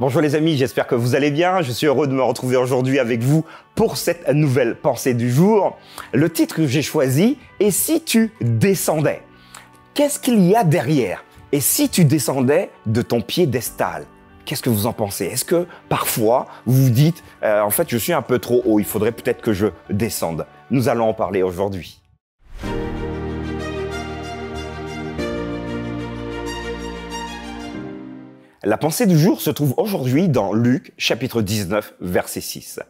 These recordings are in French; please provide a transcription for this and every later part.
Bonjour les amis, j'espère que vous allez bien. Je suis heureux de me retrouver aujourd'hui avec vous pour cette nouvelle pensée du jour. Le titre que j'ai choisi est « Si tu descendais ». Qu'est-ce qu'il y a derrière? Et si tu descendais de ton piédestal? Qu'est-ce que vous en pensez? Est-ce que parfois vous vous dites en fait je suis un peu trop haut, il faudrait peut-être que je descende? Nous allons en parler aujourd'hui. La pensée du jour se trouve aujourd'hui dans Luc, chapitre 19, verset 6.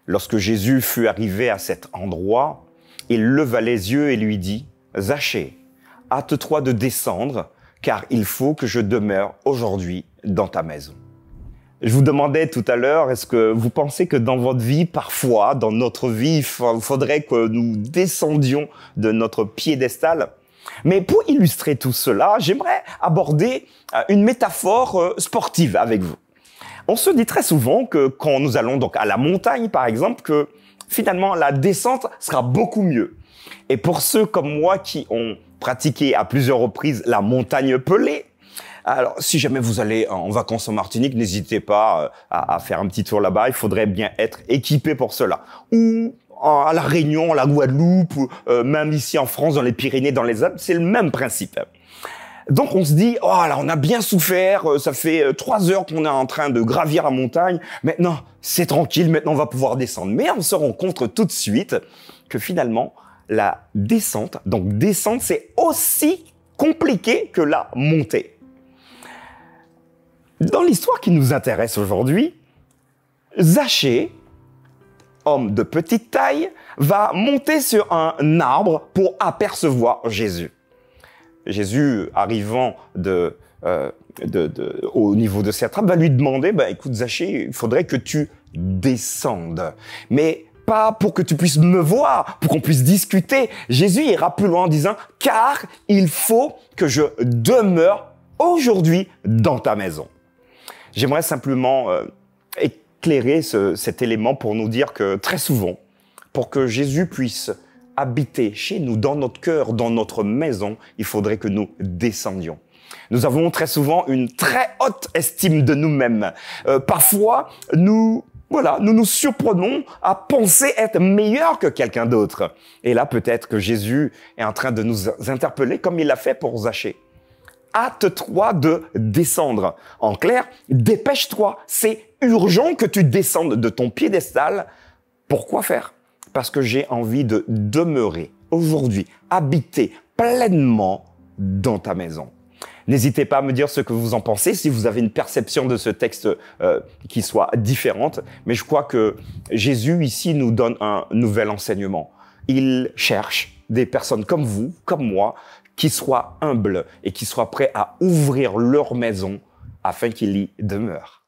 Lorsque Jésus fut arrivé à cet endroit, il leva les yeux et lui dit « Zachée, hâte-toi de descendre, car il faut que je demeure aujourd'hui dans ta maison. » Je vous demandais tout à l'heure, est-ce que vous pensez que dans votre vie, parfois, dans notre vie, il faudrait que nous descendions de notre piédestal? Mais pour illustrer tout cela, j'aimerais aborder une métaphore sportive avec vous. On se dit très souvent que quand nous allons donc à la montagne, par exemple, que finalement la descente sera beaucoup mieux. Et pour ceux comme moi qui ont pratiqué à plusieurs reprises la montagne pelée, alors si jamais vous allez en vacances en Martinique, n'hésitez pas à faire un petit tour là-bas, il faudrait bien être équipé pour cela. Ou à La Réunion, à la Guadeloupe, ou même ici en France, dans les Pyrénées, dans les Alpes, c'est le même principe. Donc on se dit, oh là, on a bien souffert, ça fait 3 heures qu'on est en train de gravir la montagne, maintenant c'est tranquille, maintenant on va pouvoir descendre. Mais on se rend compte tout de suite que finalement, la descente, donc descendre, c'est aussi compliqué que la montée. Dans l'histoire qui nous intéresse aujourd'hui, Zachée, homme de petite taille, va monter sur un arbre pour apercevoir Jésus. Jésus, arrivant au niveau de cette arbre, va lui demander, écoute Zachée, il faudrait que tu descendes. Mais pas pour que tu puisses me voir, pour qu'on puisse discuter. Jésus ira plus loin en disant, car il faut que je demeure aujourd'hui dans ta maison. J'aimerais simplement éclairer cet élément pour nous dire que très souvent, pour que Jésus puisse habiter chez nous, dans notre cœur, dans notre maison, il faudrait que nous descendions. Nous avons très souvent une très haute estime de nous-mêmes. Parfois, nous nous surprenons à penser être meilleurs que quelqu'un d'autre. Et là, peut-être que Jésus est en train de nous interpeller comme il l'a fait pour Zachée. Hâte-toi de descendre. En clair, dépêche-toi. C'est urgent que tu descendes de ton piédestal. Pourquoi faire? Parce que j'ai envie de demeurer aujourd'hui, habiter pleinement dans ta maison. N'hésitez pas à me dire ce que vous en pensez, si vous avez une perception de ce texte qui soit différente. Mais je crois que Jésus ici nous donne un nouvel enseignement. Il cherche des personnes comme vous, comme moi, qui soient humbles et qui soient prêts à ouvrir leur maison afin qu'il y demeure.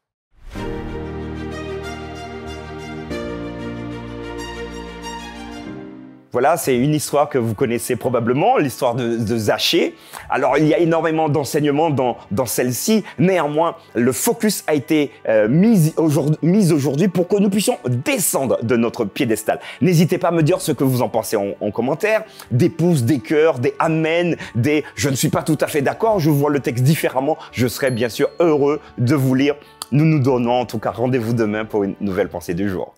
Voilà, c'est une histoire que vous connaissez probablement, l'histoire de Zachée. Alors, il y a énormément d'enseignements dans celle-ci. Néanmoins, le focus a été mis aujourd'hui pour que nous puissions descendre de notre piédestal. N'hésitez pas à me dire ce que vous en pensez en commentaire. Des pouces, des cœurs, des amen, des « je ne suis pas tout à fait d'accord, je vois le texte différemment ». Je serai bien sûr heureux de vous lire. Nous nous donnons en tout cas rendez-vous demain pour une nouvelle pensée du jour.